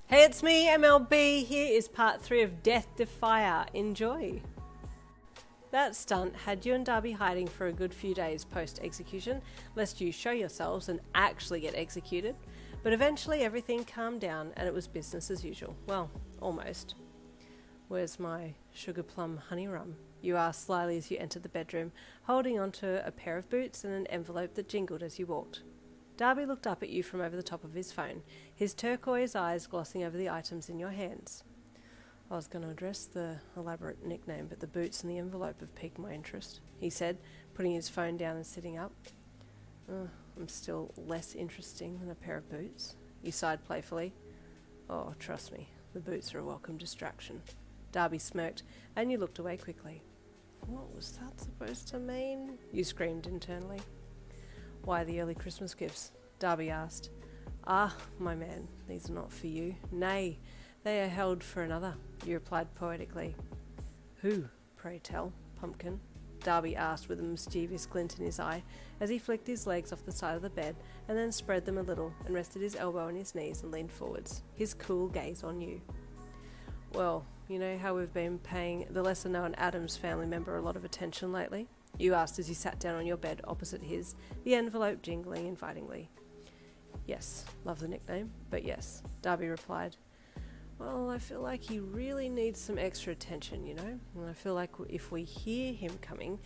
Hey, it's me, MLB. Here is part 3 of Defier. Enjoy. That stunt had you and Darby hiding for a good few days post-execution, lest you show yourselves and actually get executed. But eventually everything calmed down and it was business as usual. Well, almost. Where's my sugar plum honey rum? You asked slyly as you entered the bedroom, holding onto a pair of boots and an envelope that jingled as you walked. Darby looked up at you from over the top of his phone, his turquoise eyes glossing over the items in your hands. I was going to address the elaborate nickname, but the boots and the envelope have piqued my interest, he said, putting his phone down and sitting up. I'm still less interesting than a pair of boots, you sighed playfully. Oh, trust me, the boots are a welcome distraction. Darby smirked, and you looked away quickly. What was that supposed to mean? You screamed internally. Why the early Christmas gifts? Darby asked. Ah, my man, these are not for you. Nay, they are held for another, you replied poetically. Who, pray tell, pumpkin? Darby asked with a mischievous glint in his eye as he flicked his legs off the side of the bed and then spread them a little and rested his elbow on his knees and leaned forwards, his cool gaze on you. Well, you know how we've been paying the lesser-known Addams family member a lot of attention lately? You asked as you sat down on your bed opposite his, the envelope jingling invitingly. Yes, love the nickname, but yes, Darby replied. Well, I feel like he really needs some extra attention, you know? And I feel like if we hear him coming,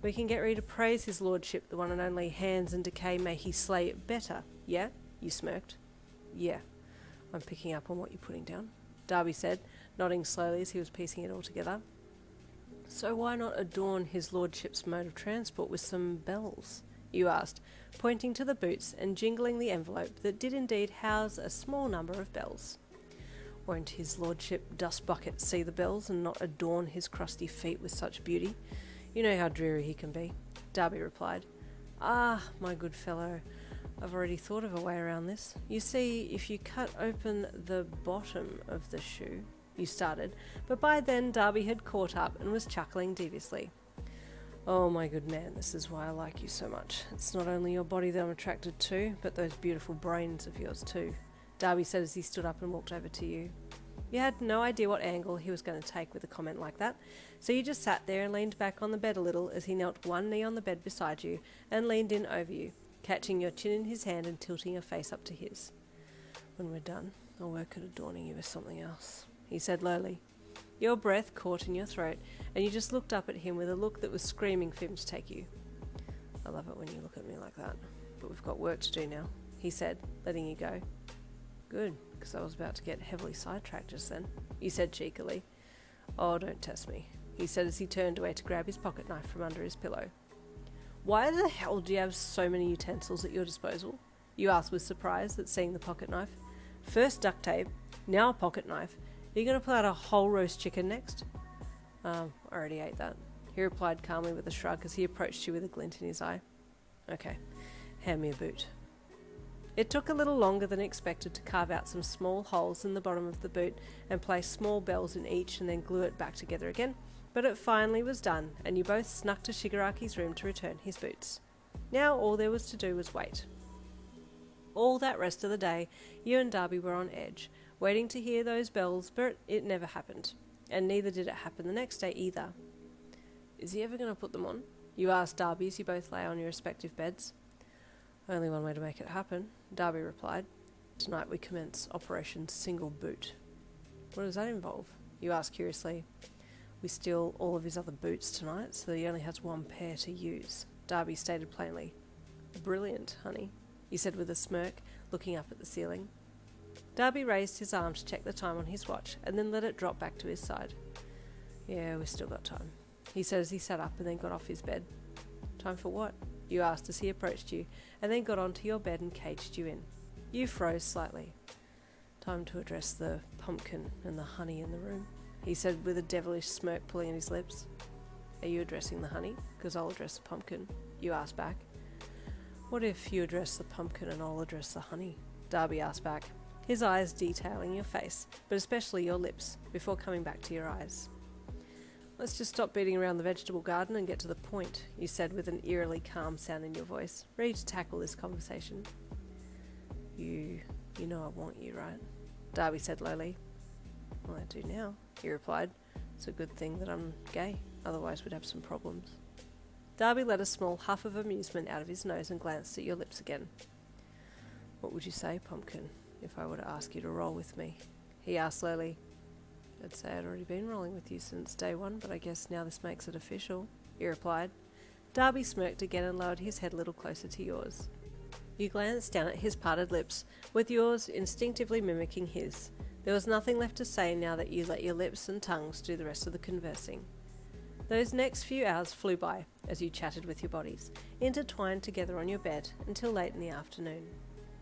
we can get ready to praise his lordship, the one and only Hands and Decay, may he slay it better. Yeah? You smirked. Yeah, I'm picking up on what you're putting down, Darby said, nodding slowly as he was piecing it all together. So why not adorn his lordship's mode of transport with some bells? You asked, pointing to the boots and jingling the envelope that did indeed house a small number of bells. Won't his lordship dust bucket see the bells and not adorn his crusty feet with such beauty? You know how dreary he can be, Darby replied. Ah, my good fellow, I've already thought of a way around this. You see, if you cut open the bottom of the shoe, you started, but by then Darby had caught up and was chuckling deviously. Oh my good man, this is why I like you so much. It's not only your body that I'm attracted to, but those beautiful brains of yours too, Darby said as he stood up and walked over to you. You had no idea what angle he was going to take with a comment like that, so you just sat there and leaned back on the bed a little as he knelt one knee on the bed beside you and leaned in over you, catching your chin in his hand and tilting your face up to his. When we're done, I'll work at adorning you with something else, he said lowly. Your breath caught in your throat, and you just looked up at him with a look that was screaming for him to take you. I love it when you look at me like that, but we've got work to do now, he said, letting you go. Good, because I was about to get heavily sidetracked just then, you said cheekily. Oh, don't test me, he said as he turned away to grab his pocket knife from under his pillow. Why the hell do you have so many utensils at your disposal? You asked with surprise at seeing the pocket knife. First duct tape, now a pocket knife. Are you going to pull out a whole roast chicken next? I already ate that, he replied calmly with a shrug as he approached you with a glint in his eye. Okay, hand me a boot. It took a little longer than expected to carve out some small holes in the bottom of the boot and place small bells in each and then glue it back together again, but it finally was done and you both snuck to Shigaraki's room to return his boots. Now all there was to do was wait. All that rest of the day, you and Darby were on edge, waiting to hear those bells, but it never happened, and neither did it happen the next day either. Is he ever going to put them on? You asked Darby as you both lay on your respective beds. Only one way to make it happen, Darby replied. Tonight we commence Operation Single Boot. What does that involve? You asked curiously. We steal all of his other boots tonight, so he only has one pair to use, Darby stated plainly. Brilliant, honey, he said with a smirk, looking up at the ceiling. Darby raised his arm to check the time on his watch and then let it drop back to his side. Yeah, we've still got time, he said as he sat up and then got off his bed. Time for what? You asked as he approached you and then got onto your bed and caged you in. You froze slightly. Time to address the pumpkin and the honey in the room, he said with a devilish smirk pulling at his lips. Are you addressing the honey? Because I'll address the pumpkin, you asked back. What if you address the pumpkin and I'll address the honey? Darby asked back, his eyes detailing your face, but especially your lips, before coming back to your eyes. Let's just stop beating around the vegetable garden and get to the point, you said with an eerily calm sound in your voice, ready to tackle this conversation. You know I want you, right? Dabi said lowly. Well, I do now, he replied. It's a good thing that I'm gay, otherwise we'd have some problems. Dabi let a small huff of amusement out of his nose and glanced at your lips again. What would you say, Pumpkin, if I were to ask you to roll with me? He asked slowly. I'd say I'd already been rolling with you since day one, but I guess now this makes it official, he replied. Dabi smirked again and lowered his head a little closer to yours. You glanced down at his parted lips, with yours instinctively mimicking his. There was nothing left to say now that you let your lips and tongues do the rest of the conversing. Those next few hours flew by, as you chatted with your bodies, intertwined together on your bed until late in the afternoon.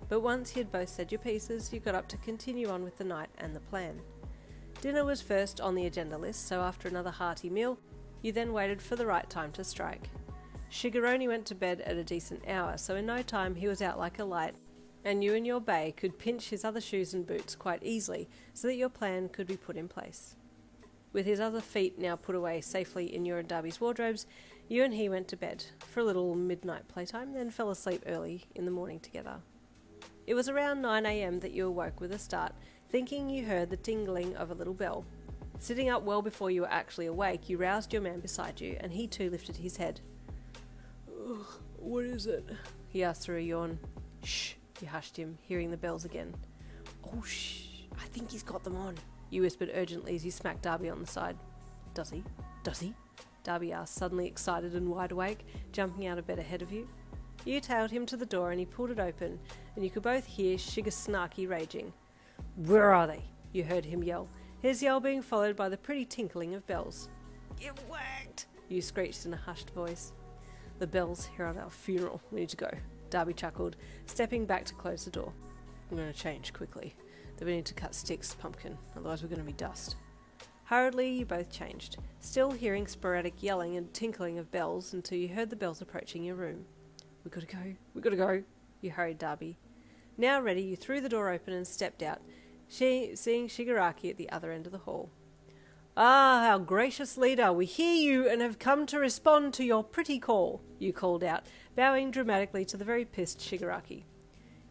But once you had both said your pieces, you got up to continue on with the night and the plan. Dinner was first on the agenda list, so after another hearty meal, you then waited for the right time to strike. Shigaraki went to bed at a decent hour, so in no time he was out like a light, and you and your bae could pinch his other shoes and boots quite easily so that your plan could be put in place. With his other feet now put away safely in your and Dabi's wardrobes, you and he went to bed for a little midnight playtime, then fell asleep early in the morning together. It was around 9 a.m. that you awoke with a start, thinking you heard the tingling of a little bell. Sitting up well before you were actually awake, you roused your man beside you, and he too lifted his head. Ugh, what is it? He asked through a yawn. Shh, you hushed him, hearing the bells again. Oh, shh, I think he's got them on, you whispered urgently as you smacked Dabi on the side. Does he? Does he? Dabi asked, suddenly excited and wide awake, jumping out of bed ahead of you. You tailed him to the door and he pulled it open, and you could both hear Shigaraki raging. Where are they? You heard him yell, his yell being followed by the pretty tinkling of bells. It worked! You screeched in a hushed voice. The bells here at our funeral. We need to go, Dabi chuckled, stepping back to close the door. I'm going to change quickly. Then we need to cut sticks, Pumpkin, otherwise we're going to be dust. Hurriedly, you both changed, still hearing sporadic yelling and tinkling of bells until you heard the bells approaching your room. We gotta go, you hurried Dabi. Now ready, you threw the door open and stepped out, seeing Shigaraki at the other end of the hall. Ah, our gracious leader, we hear you and have come to respond to your pretty call, you called out, bowing dramatically to the very pissed Shigaraki.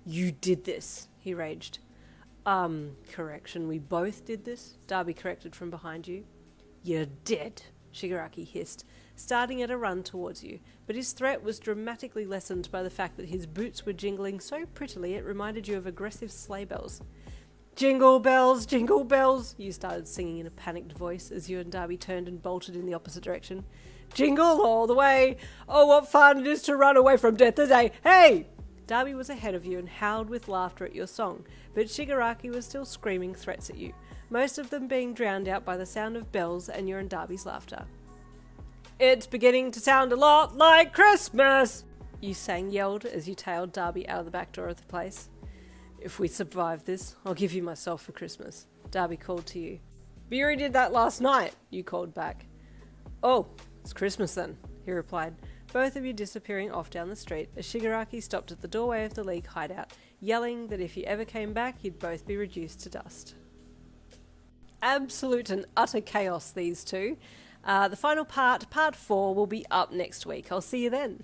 You did this, he raged. Correction, we both did this, Dabi corrected from behind you. You're dead, Shigaraki hissed, starting at a run towards you, but his threat was dramatically lessened by the fact that his boots were jingling so prettily it reminded you of aggressive sleigh bells. Jingle bells, you started singing in a panicked voice as you and Dabi turned and bolted in the opposite direction. Jingle all the way! Oh, what fun it is to run away from death today! Hey! Dabi was ahead of you and howled with laughter at your song, but Shigaraki was still screaming threats at you, most of them being drowned out by the sound of bells and your and Dabi's laughter. It's beginning to sound a lot like Christmas! You yelled as you tailed Dabi out of the back door of the place. If we survive this, I'll give you myself for Christmas, Dabi called to you. But you already did that last night, you called back. Oh, it's Christmas then, he replied, both of you disappearing off down the street as Shigaraki stopped at the doorway of the League hideout, yelling that if you ever came back, you'd both be reduced to dust. Absolute and utter chaos, these two. The final part 4, will be up next week. I'll see you then.